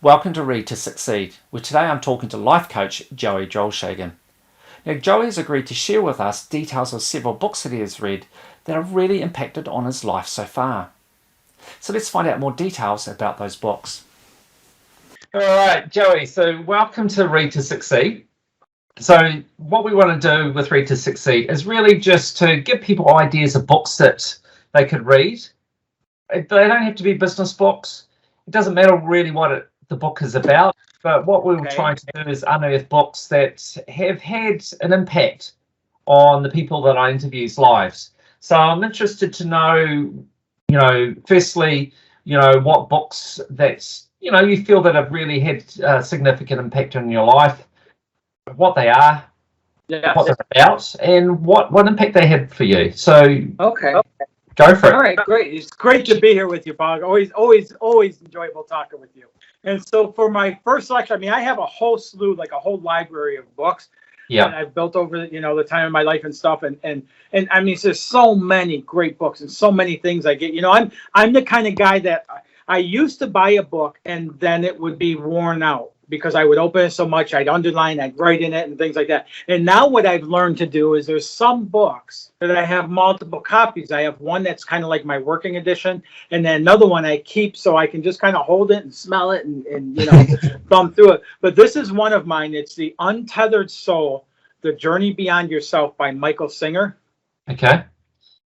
Welcome to Read to Succeed, where today I'm talking to life coach Joey Drolshagen. Now, Joey has agreed to share with us details of several books that he has read that have really impacted on his life so far. So let's find out more details about those books. All right, Joey, so welcome to Read to Succeed. So what we want to do with Read to Succeed is really just to give people ideas of books that they could read. They don't have to be business books. It doesn't matter really what the book is about, but what we were trying to do is unearth books that have had an impact on the people that I interview's lives. So I'm interested to know, firstly, what books that, you feel that have really had a significant impact on your life, what they are, what they're about, and what impact they had for you. So Okay. go for it. All right, great. It's great to be here with you, Bob. Always enjoyable talking with you. And so for my first selection, I have a whole slew, like a whole library of books that I've built over, the time of my life and stuff. And there's so many great books and so many things I get. I'm the kind of guy that I used to buy a book and then it would be worn out because I would open it so much, I'd underline, I'd write in it and things like that. And now what I've learned to do is there's some books that I have multiple copies. I have one that's kind of like my working edition, and then another one I keep so I can just kind of hold it and smell it and thumb through it. But this is one of mine. It's The Untethered Soul, The Journey Beyond Yourself by Michael Singer. Okay.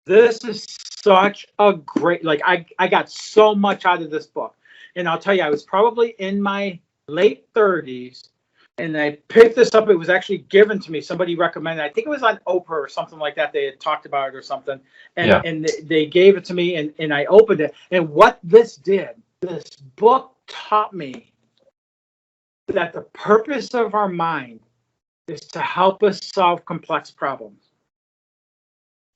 This is such a great, I got so much out of this book. And I'll tell you, I was probably in my late 30s, and I picked this up. It was actually given to me. Somebody recommended it. I think it was on Oprah or something like that. They had talked about it or something. And they gave it to me, and I opened it. And what this book taught me that the purpose of our mind is to help us solve complex problems.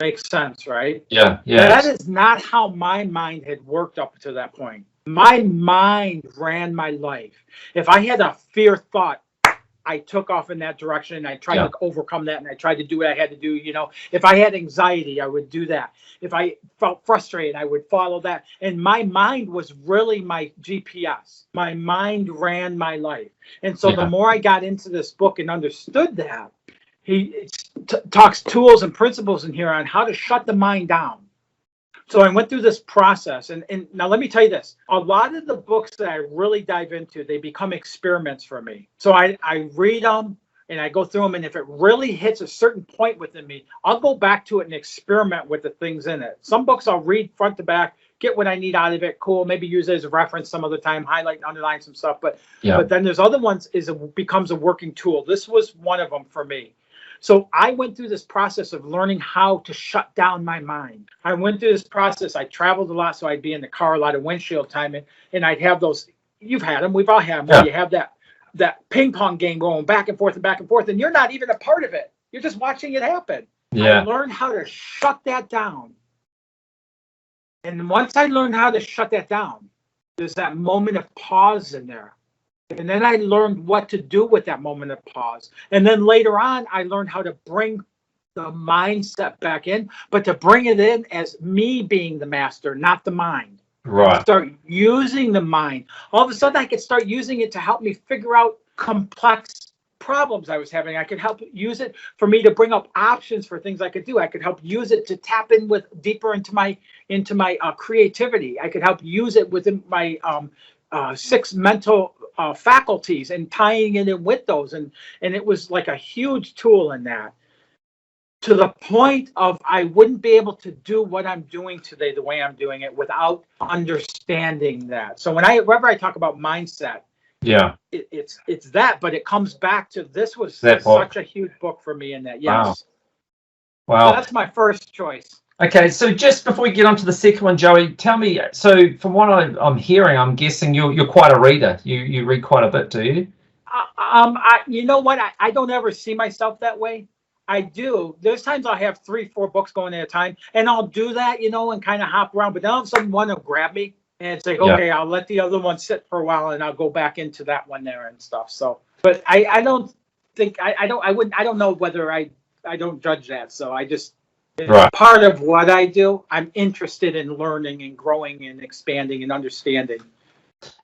Makes sense, right? Yeah. That is not how my mind had worked up to that point. My mind ran my life. If I had a fear thought, I took off in that direction and I tried to overcome that, and I tried to do what I had to do. If I had anxiety, I would do that. If I felt frustrated, I would follow that. And my mind was really my GPS. My mind ran my life. And so the more I got into this book and understood that, he talks tools and principles in here on how to shut the mind down. So I went through this process, and now let me tell you this. A lot of the books that I really dive into, they become experiments for me. So I read them, and I go through them, and if it really hits a certain point within me, I'll go back to it and experiment with the things in it. Some books I'll read front to back, get what I need out of it, cool, maybe use it as a reference some other time, highlight and underline some stuff. But then there's other ones, it becomes a working tool. This was one of them for me. So I went through this process of learning how to shut down my mind. I went through this process. I traveled a lot, so I'd be in the car, a lot of windshield time, and I'd have those. You've had them. We've all had them. Where you have that ping pong game going back and forth, and you're not even a part of it. You're just watching it happen. I learned how to shut that down. And once I learned how to shut that down, there's that moment of pause in there. And then I learned what to do with that moment of pause. And then later on, I learned how to bring the mindset back in, but to bring it in as me being the master, not the mind. Right. Start using the mind. All of a sudden, I could start using it to help me figure out complex problems I was having. I could help use it for me to bring up options for things I could do. I could help use it to tap in with deeper into my creativity. I could help use it within my 6 mental faculties and tying it in with those. And it was like a huge tool in that, to the point of I wouldn't be able to do what I'm doing today the way I'm doing it without understanding that. So whenever I talk about mindset, it's that, but it comes back to this was such a huge book for me in that. Yes. Wow. So that's my first choice. Okay, so just before we get on to the second one, Joey, tell me, so from what I'm hearing, I'm guessing you're quite a reader. You read quite a bit, do you? You know what? I don't ever see myself that way. I do. There's times I'll have 3-4 books going at a time, and I'll do that, and kind of hop around, but then all of a sudden one will grab me, and it's like, okay, I'll let the other one sit for a while, and I'll go back into that one there and stuff. So, but I don't think, I don't know whether I don't judge that. So I just, part of what I do, I'm interested in learning and growing and expanding and understanding.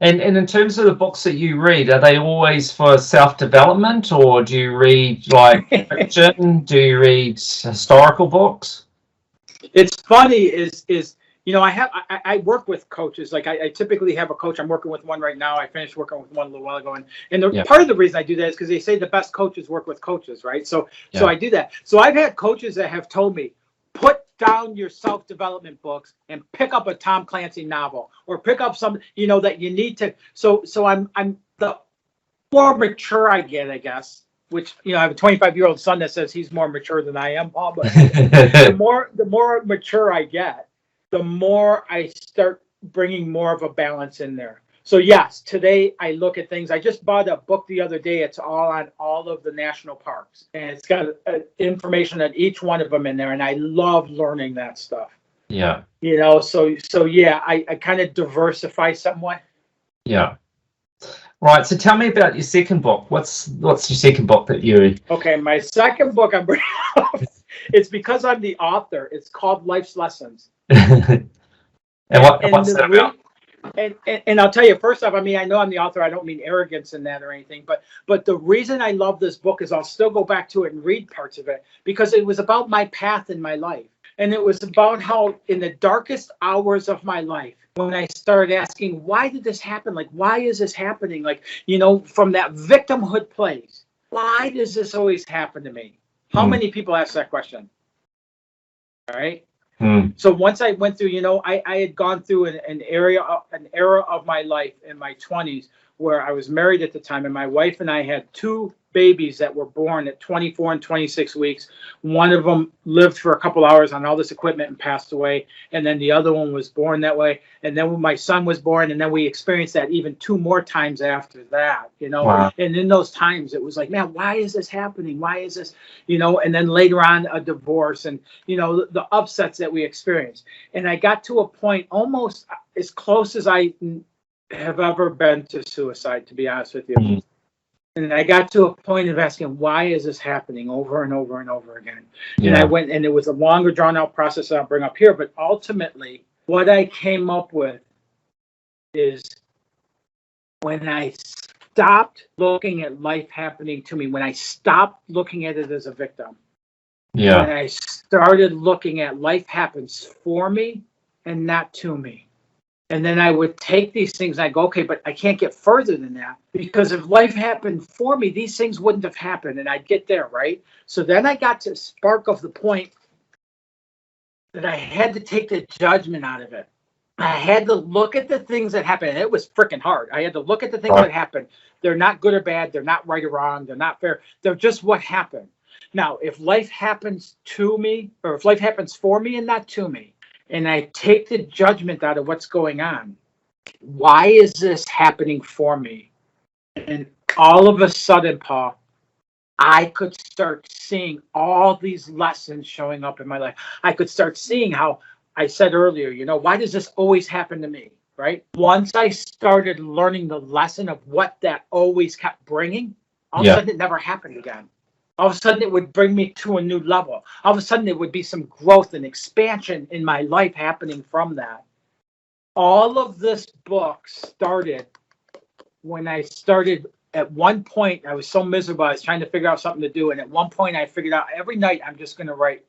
And in terms of the books that you read, are they always for self-development, or do you read like fiction? Do you read historical books? It's funny is I work with coaches. Like I typically have a coach. I'm working with one right now. I finished working with one a little while ago, and Yeah, part of the reason I do that is because they say the best coaches work with coaches, right? So yeah, I do that. So I've had coaches that have told me, put down your self-development books and pick up a Tom Clancy novel, or pick up some, that you need to. So I'm the more mature I get, I guess. Which, I have a 25-year-old son that says he's more mature than I am, Paul. But the more mature I get, the more I start bringing more of a balance in there. So yes, today I look at things. I just bought a book the other day. It's all on all of the national parks, and it's got information on each one of them in there. And I love learning that stuff. yeah, So yeah, I kind of diversify somewhat. yeah. Right. So tell me about your second book. What's your second book that you? Okay, my second book I'm bringing up, it's because I'm the author. It's called Life's Lessons. and And what's that about? and I'll tell you, first off, I mean, I know I'm the author. I don't mean arrogance in that or anything, but the reason I love this book is I'll still go back to it and read parts of it, because it was about my path in my life. And it was about how in the darkest hours of my life, when I started asking, why did this happen? Like, why is this happening? Like, from that victimhood place, why does this always happen to me? How Hmm. many people ask that question? All right. Hmm. So once I went through, I had gone through an era of my life in my 20s, where I was married at the time, and my wife and I had two babies that were born at 24 and 26 weeks. One of them lived for a couple hours on all this equipment and passed away, and then the other one was born that way. And then when my son was born, and then we experienced that even two more times after that. Wow. And in those times, it was like, man, why is this happening? Why is this? And then later on, a divorce, and the upsets that we experienced. And I got to a point almost as close as I have ever been to suicide, to be honest with you. Hmm. And I got to a point of asking, why is this happening over and over and over again? And I Yeah. went, and it was a longer drawn out process that I'll bring up here. But ultimately, what I came up with is, when I stopped looking at life happening to me, when I stopped looking at it as a victim, when Yeah. I started looking at life happens for me and not to me. And then I would take these things and I go, okay, but I can't get further than that, because if life happened for me, these things wouldn't have happened. And I'd get there, right? So then I got to spark of the point that I had to take the judgment out of it. I had to look at the things that happened, and it was freaking hard. I had to look at the things Right. that happened. They're not good or bad. They're not right or wrong. They're not fair. They're just what happened. Now, if life happens to me, or if life happens for me and not to me, and I take the judgment out of what's going on, why is this happening for me? And all of a sudden, Paul, I could start seeing all these lessons showing up in my life. I could start seeing how I said earlier, why does this always happen to me? Right? Once I started learning the lesson of what that always kept bringing, all of a Yeah. sudden it never happened again. All of a sudden it would bring me to a new level. All of a sudden there would be some growth and expansion in my life happening from that. All of this book started when I started. At one point, I was so miserable. I was trying to figure out something to do. And at one point, I figured out every night I'm just going to write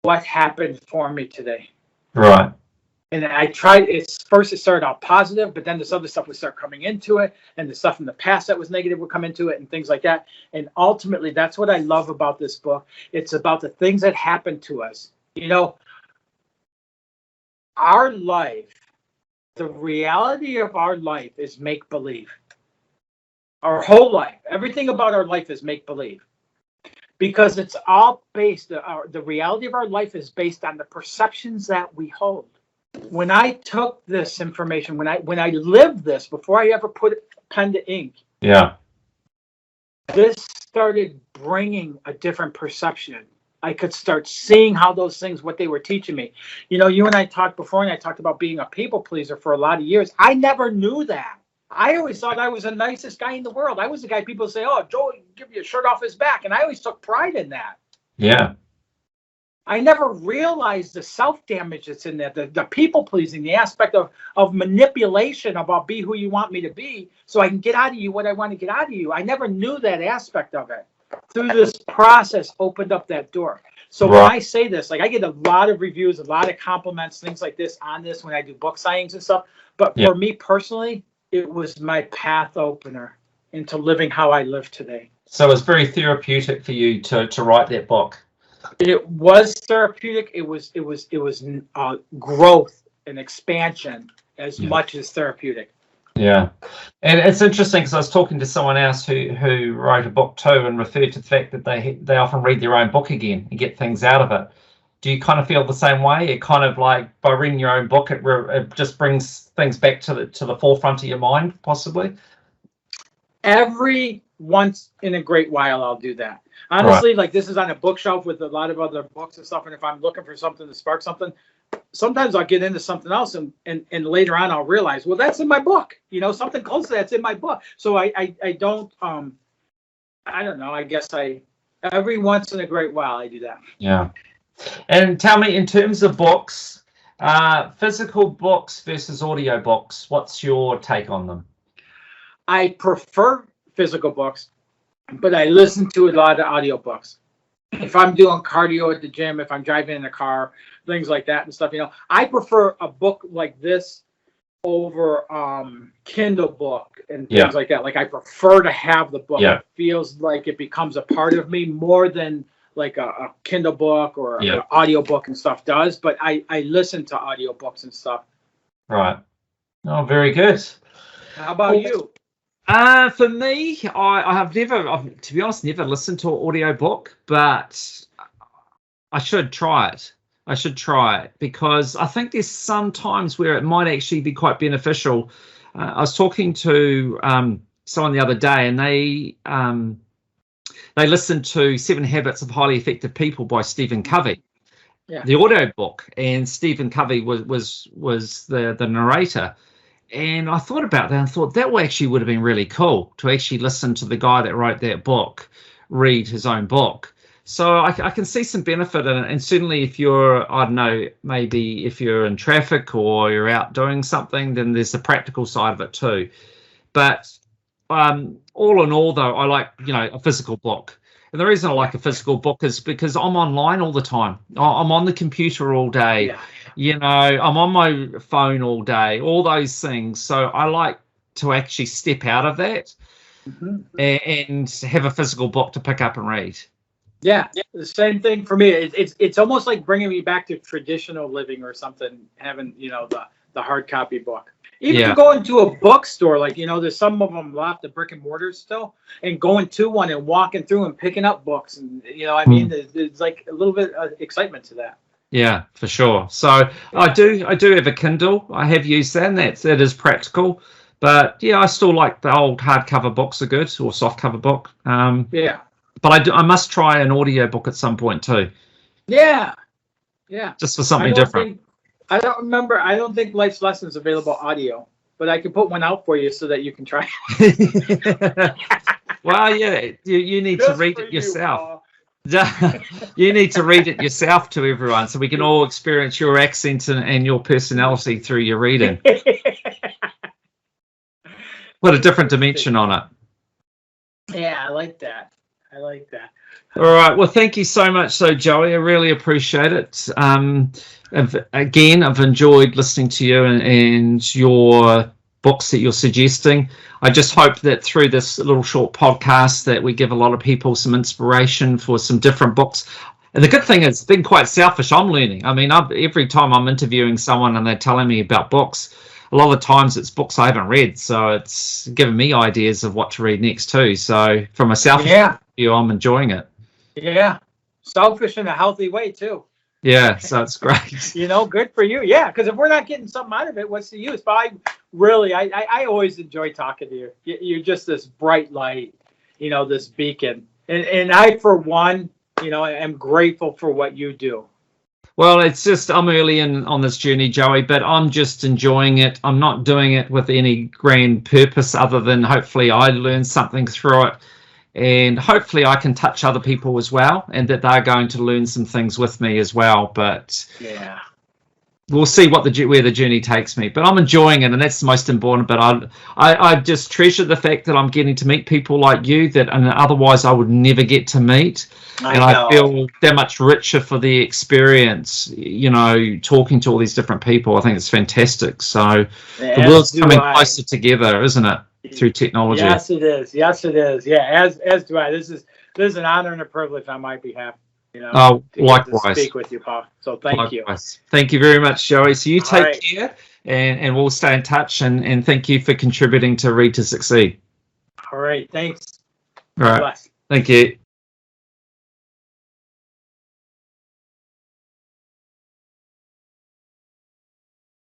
what happened for me today. Right. And I tried, it started out positive, but then this other stuff would start coming into it. And the stuff from the past that was negative would come into it and things like that. And ultimately, that's what I love about this book. It's about the things that happen to us. Our life, the reality of our life is make believe. Our whole life, everything about our life is make believe, because it's all based. The reality of our life is based on the perceptions that we hold. When I took this information, when I lived this before I ever put pen to ink, Yeah. this started bringing a different perception. I could start seeing how those things, what they were teaching me. You and I talked before, and I talked about being a people pleaser for a lot of years. I never knew that. I always thought I was the nicest guy in the world. I was the guy people say, "Oh, Joe, give you a shirt off his back," and I always took pride in that. Yeah. I never realized the self-damage that's in there, the people-pleasing, the aspect of manipulation about be who you want me to be so I can get out of you what I want to get out of you. I never knew that aspect of it. Through this process opened up that door. So when I say this, like I get a lot of reviews, a lot of compliments, things like this on this when I do book signings and stuff. But for me personally, it was my path opener into living how I live today. So it's very therapeutic for you to write that book. It was therapeutic. It was growth and expansion as much as therapeutic. Yeah, and it's interesting because I was talking to someone else who wrote a book too and referred to the fact that they often read their own book again and get things out of it. Do you kind of feel the same way? It kind of like by reading your own book, it just brings things back to the forefront of your mind, possibly. Every once in a great while, I'll do that. Honestly, like this is on a bookshelf with a lot of other books and stuff. And if I'm looking for something to spark something, sometimes I'll get into something else and later on I'll realize, well, that's in my book. You know, something close to that's in my book. So I don't, I don't know. I guess every once in a great while I do that. Yeah. And tell me, in terms of books, physical books versus audio books, what's your take on them? I prefer physical books, but I listen to a lot of audiobooks. If I'm doing cardio at the gym, if I'm driving in a car, things like that and stuff, you know, I prefer a book like this over Kindle book and things like that. Like I prefer to have the book. It feels like it becomes a part of me more than like a Kindle book or an audio book and stuff does. But I listen to audiobooks and stuff. Right. Oh, very good. How about you? For me, I've to be honest, never listened to an audio book, but I should try it. I should try it because I think there's some times where it might actually be quite beneficial. I was talking to someone the other day, and they listened to 7 Habits of Highly Effective People by Stephen Covey, the audio book, and Stephen Covey was the narrator. And I thought about that and thought that actually would have been really cool to actually listen to the guy that wrote that book read his own book. So I can see some benefit in it. And certainly if you're, I don't know, maybe if you're in traffic or you're out doing something, then there's the practical side of it too. But all in all, though, I like, a physical book. And the reason I like a physical book is because I'm online all the time. I'm on the computer all day. I'm on my phone all day, all those things. So I like to actually step out of that and have a physical book to pick up and read. Yeah, the same thing for me. It's almost like bringing me back to traditional living or something, having, the hard copy book. Even going to a bookstore, like, there's some of them left, the brick and mortars still, and going to one and walking through and picking up books. And, there's like a little bit of excitement to that. Yeah, for sure. So I do have a Kindle. I have used that, and that is practical. But I still like the old hardcover books are good, or softcover book. But I must try an audio book at some point too. Yeah. Just for something different. I don't think Life's Lessons available audio, but I can put one out for you so that you can try it. Well, you need to read it yourself. You need to read it yourself to everyone so we can all experience your accent and your personality through your reading. Put a different dimension on it. Yeah, I like that. All right. Well, thank you so much, Joey. I really appreciate it. Again, I've enjoyed listening to you and your books that you're suggesting. I just hope that through this little short podcast that we give a lot of people some inspiration for some different books. And the good thing is, it's been quite selfish. I'm learning. I mean, every time I'm interviewing someone and they're telling me about books, a lot of the times it's books I haven't read. So it's given me ideas of what to read next too. So from a selfish point of view, I'm enjoying it. Yeah. Selfish in a healthy way too. Yeah, so it's great. Good for you. Yeah, because if we're not getting something out of it, what's the use? But I always enjoy talking to you. You're just this bright light, this beacon. And I, for one, am grateful for what you do. Well, it's just I'm early on this journey, Joey, but I'm just enjoying it. I'm not doing it with any grand purpose other than hopefully I learn something through it. and hopefully I can touch other people as well, and that they're going to learn some things with me as well. But Yeah. we'll see where the journey takes me. But I'm enjoying it, and that's the most important. But I just treasure the fact that I'm getting to meet people like you that and otherwise I would never get to meet. I feel that much richer for the experience, talking to all these different people. I think it's fantastic. So the world's coming closer together, isn't it, through technology? Yes, it is. Yes, it is. Yeah, as do I. This is an honor and a privilege on my behalf. Oh, likewise. To speak with you, Paul. So thank you. Thank you very much, Joey. So you take care, and we'll stay in touch. And thank you for contributing to Read to Succeed. All right. Thanks. All right. Thank you.